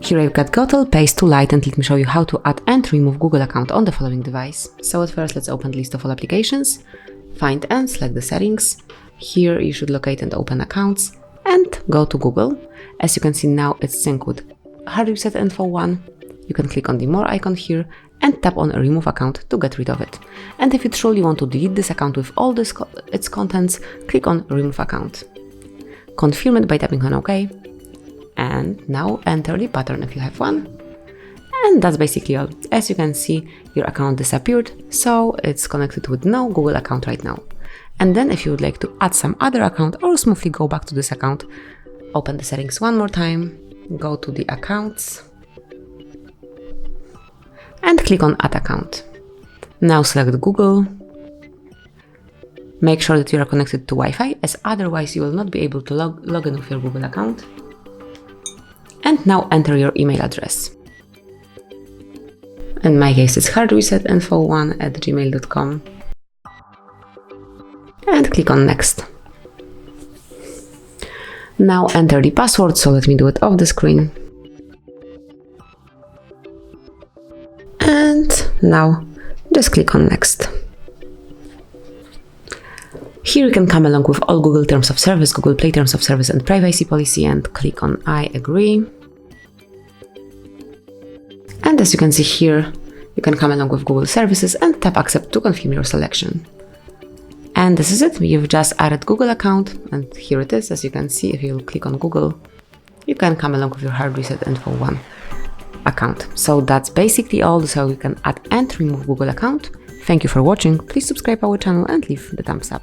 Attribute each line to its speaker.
Speaker 1: Here I've got GEOTEL Pace to Lite, and let me show you how to add and remove Google account on the following device. So at first, let's open the list of all applications, find and select the settings. Here you should locate and open accounts and go to Google. As you can see now, it's synced with HardReset.Info 1. You can click on the more icon here and tap on remove account to get rid of it. And if you truly want to delete this account with all its contents, click on remove account. Confirm it by tapping on OK. And now enter the pattern if you have one. And that's basically all. As you can see, your account disappeared, so it's connected with no Google account right now. And then if you would like to add some other account or smoothly go back to this account, open the settings one more time, go to the accounts, and click on add account. Now select Google. Make sure that you are connected to Wi-Fi, as otherwise you will not be able to log in with your Google account. And now enter your email address. In my case, it's hardreset.info1@gmail.com. And click on next. Now enter the password, so let me do it off the screen. And now just click on next. Here you can come along with all Google Terms of Service, Google Play Terms of Service and Privacy Policy, and click on I agree. And as you can see here, you can come along with Google Services and tap accept to confirm your selection. And this is it. You've just added Google account, and here it is. As you can see, if you click on Google, you can come along with your HardReset.Info 1 account. So that's basically all. So you can add and remove Google account. Thank you for watching. Please subscribe our channel and leave the thumbs up.